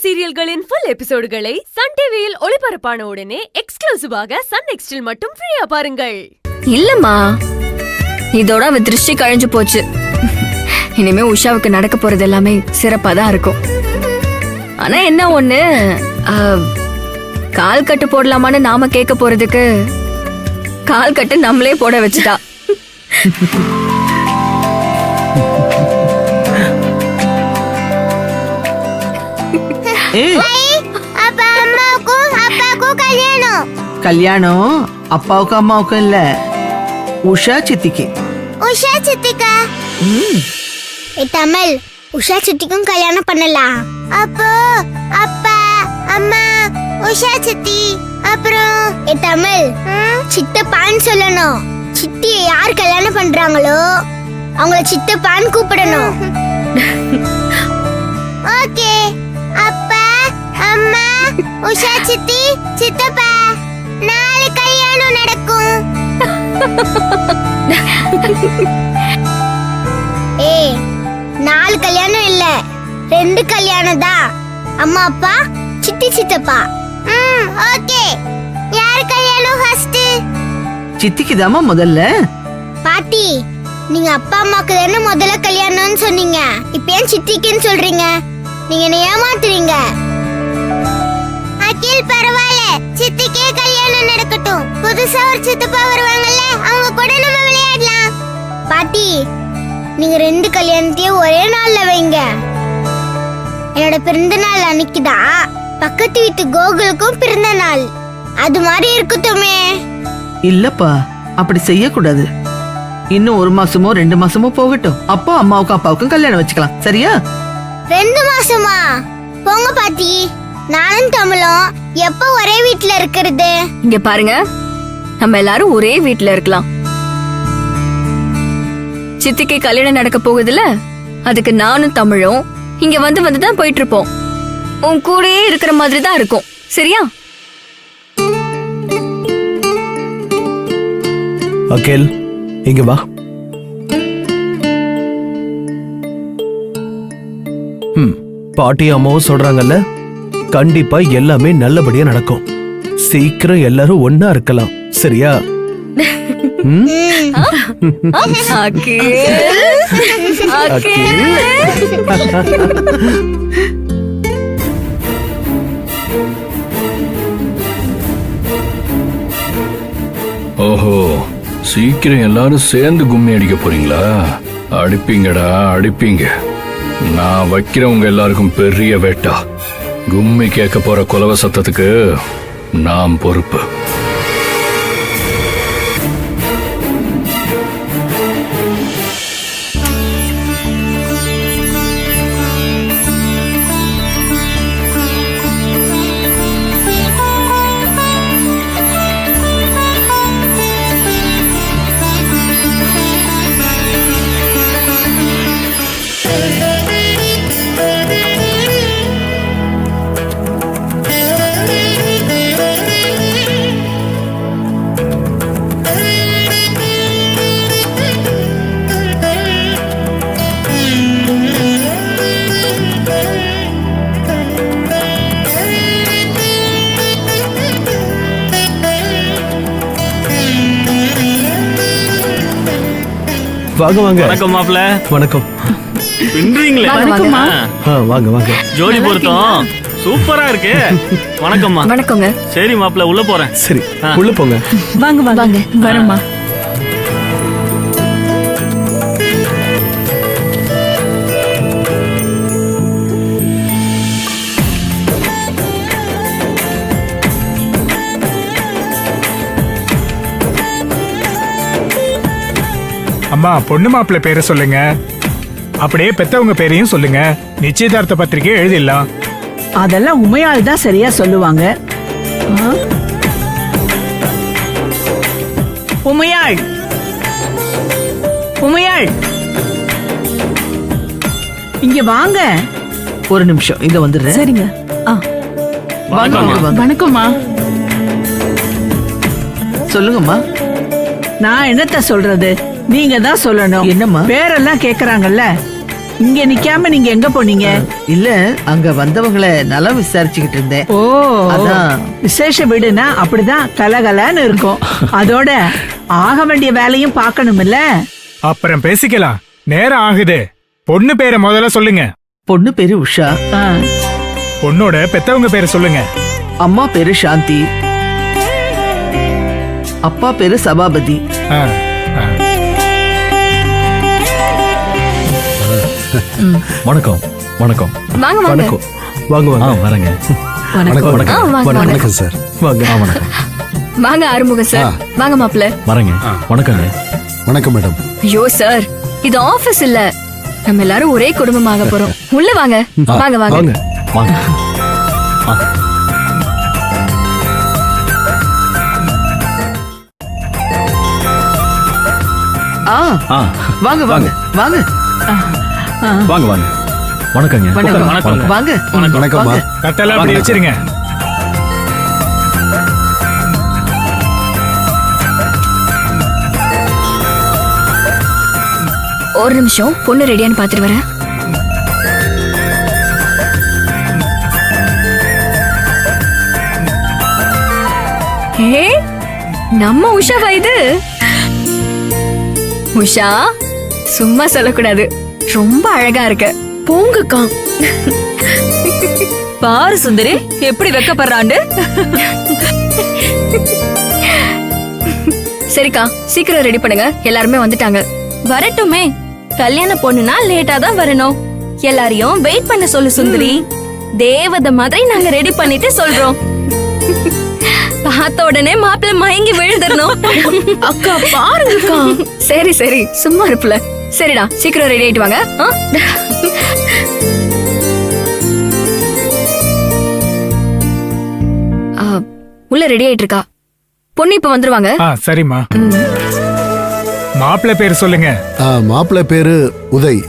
சீரியல்களின் full எபிசோடுகளை Sun டிவியில் ஒளிபரப்பான உடனே எக்ஸ்க்ளூசிவாக சன் நெக்ஸ்டில் மட்டும் ஃப்ரீயா பாருங்கள். இல்லம்மா, இதோட அவ திருஷ்டி கழிஞ்சு போச்சு. இனிமே உஷாவுக்கு நடக்க போறது எல்லாமே சிறப்பா தான் இருக்கும். ஆனா என்ன ஒண்ணு, கால் கட்டு போடலாமான்னு நாம கேட்க போறதுக்கு கால் கட்டு நம்மளே போட வச்சுட்டா. கல்யாணம் அப்பாவுக்கும் அம்மாவுக்கும் இல்ல, உஷா சித்திக்கு. உஷா சித்திக்கா? தமிழ் உஷா சித்திக்கும் கல்யாணம் பண்ணலாம். அப்போ அப்பா அம்மா உஷா சித்தி அப்புறம் தமிழ் சித்தப்பான்னு சொல்லணும். சித்தியை யார் கல்யாணம் பண்றாங்களோ அவங்கள சித்தப்பான்னு கூப்பிடணும். ஓகே, அப்பா அம்மா உஷா சித்தி சித்தப்பா, நாளை கல்யாணம் நடக்கும். ஏய், 4 கல்யாணம் இல்ல, 2 கல்யாணம் தான். அம்மா அப்பா சித்தி சித்தப்பா. ஓகே, யார் கல்யாணம் ஃபர்ஸ்ட்? சித்திக்கு தாமா முதல்ல. பாட்டி, நீங்க அப்பா அம்மாக்கு தானே முதல்ல கல்யாணம்னு சொன்னீங்க, இப்ப ஏன் சித்திக்குன்னு சொல்றீங்க? நீங்க என்ன ஏமாத்துறீங்க. அகில் பரவாயில்ல, சித்திக்கே கல்யாணம் நடக்கட்டும். புதுசா ஒரு சித்தப்பா வருவாங்கல்ல, அவங்க கூட நம்ம விளையாடலாம். பாட்டி, நீங்க 2 கல்யாணத்தையும் ஒரே நாள்ல வைங்க. என்னோட பிறந்த நாள் அன்னைக்குதான் பக்கத்து வீட்டு கோகுலுக்கும் பிறந்த நாள். அது மாதிரி இருக்கட்டுமே. இல்லப்பா, அப்படி செய்யக்கூடாது. இன்னும் 1 மாசமோ 2 மாசமோ போகட்டும். அப்போ அம்மாவுக்கும் அப்பாவுக்கும் கல்யாணம் வச்சுக்கலாம், சரியா? 2 மாசமா? போங்க பாட்டி, நானும் தமிழும் எப்ப ஒரே வீட்ல இருக்கிறது? இங்க பாருங்க, நம்ம எல்லாரும் ஒரே வீட்ல இருக்கலாம். சித்திக்கு கல்யாணம் நடக்க போகுதுல, அதுக்கு நானும் தமிழும் இங்க வந்து தான் போயிட்டு இருப்போம். உன் கூடயே இருக்கிற மாதிரி தான் இருக்கும், சரியா? அகில், இங்க வா. பாட்டி அம்மாவும் சொல்றாங்கல்ல, கண்டிப்பா எல்லாமே நல்லபடியா நடக்கும். சீக்கிரம் எல்லாரும் ஒன்னா இருக்கலாம், சரியா? ஓஹோ, சீக்கிரம் எல்லாரும் சேர்ந்து கும்மி அடிக்க போறீங்களா? அடிப்பீங்கடா, அடிப்பீங்க. நான் வைக்கிறவங்க எல்லாருக்கும் பெரிய வேட்டா. கும்மி கேட்க போற குலவ சத்தத்துக்கு நான் பொறுப்பு. வாங்க வாங்க. வணக்கம் மாப்ள. வணக்கம். பின்றீங்களே? வணக்கம்மா. வாங்க வாங்க. ஜோடி பொருத்தம் சூப்பரா இருக்கு. வணக்கம்மா. வணக்கங்க. சரி மாப்ள, உள்ள போறேன். சரி, உள்ள போங்க. வாங்க வாங்க. வரமா. அம்மா, பொண்ணு மாப்பிள்ளை பேரை சொல்லுங்க, அப்படியே பெத்தவங்க பேரையும் சொல்லுங்க. நிச்சயதார்த்த பத்திரிகை எழுதிடலாம். அதெல்லாம் உமையாள் தான் சரியா சொல்லுவாங்க. உமையாள், உமையாள், இங்க வாங்க. ஒரு நிமிஷம், இத வந்துடுறேன். சரிங்க. வணக்கம்மா. சொல்லுங்கம்மா. நான் என்னத்த சொல்றது, நீங்க தான் சொல்லணும். என்னம்மா? பேரெல்லாம் கேக்குறாங்கல்ல, இங்க நிக்காம நீங்க எங்க போனீங்க? இல்ல அங்க வந்தவங்கள நலம் விசாரிச்சுக்கிட்டு இருந்தேன். ஓ அதான். விசேஷ வீடுனா அப்படிதான் கலகலன்னு இருக்கும். அதோட ஆக வேண்டிய வேலையும் பார்க்கணும்ல. அப்புறம் பேசிக்கலாம், நேரம் ஆகுது. பொண்ணு பேரை முதல்ல சொல்லுங்க. பொண்ணு பேரு உஷா, ஆ, பொண்ணோட பெத்தவங்க பேரை சொல்லுங்க. அம்மா பேரு சாந்தி, அப்பா பேரு சபாபதி. ஆ, ஆ. வணக்கம் வணக்கம் வாங்க வாங்க வணக்கம் வாங்க வாங்க வரேங்க. வணக்கம் வணக்கம். ஆ, வாங்க வாங்க வணக்கம் சார். வாங்க வணக்கம் வாங்க ஆறுமுகம் சார். வாங்க மாப்பிள்ள. வரேங்க. வணக்கங்க. வணக்கம் மேடம். ஐயோ சார், இது ஆபீஸ் இல்ல, நம்ம எல்லாரும் ஒரே குடும்பமாக போறோம். உள்ள வாங்க வாங்க வாங்க. வாங்க வாங்க. ஆ ஆ, வாங்க வாங்க வாங்க வாங்க வாங்க. வணக்கங்க. வணக்கம். வணக்கம். வாங்க வணக்கம்மா. வாங்க. கட்டெல்லாம் அப்படி வச்சிருங்க. ஒரு நிமிஷம், பொண்ணு ரெடியான்னு பாத்துட்டு வரேன். ஏ, நம்ம உஷாவா இது? உஷா, சும்மா சொல்லக்கூடாது, ரொம்ப அழகா இருக்க. போங்கக்கா. பாரு சுந்தரி எப்படி வெக்கப்படுறாண்டு. சரிக்கா, சீக்கிரம் ரெடி பண்ணுங்க, எல்லாருமே வந்துட்டாங்க. வரட்டுமே, கல்யாண பொண்ணுனா லேட்டா தான் வரணும். எல்லாரையும் வெயிட் பண்ண சொல்லு சுந்தரி. தேவதை மாதிரி நாங்க ரெடி பண்ணிட்டு சொல்றோம். பார்த்த உடனே மாப்பிள்ளை மயங்கி விழுந்துடணும். அக்கா பாருங்கக்கா. சரி சரி, சும்மா இருப்புல. சரிடா, சீக்கிரம் ரெடி ஆயிட்டு வாங்க. ஆ? ஆ, உள்ள ரெடி ஆயிட்டு இருக்கா. பொண்ணு இப்ப வந்துருவாங்க. சரிம்மா. ம். மாப்பிள்ளை பேர் சொல்லுங்க. மாப்பிள்ளை பேரு உதய்.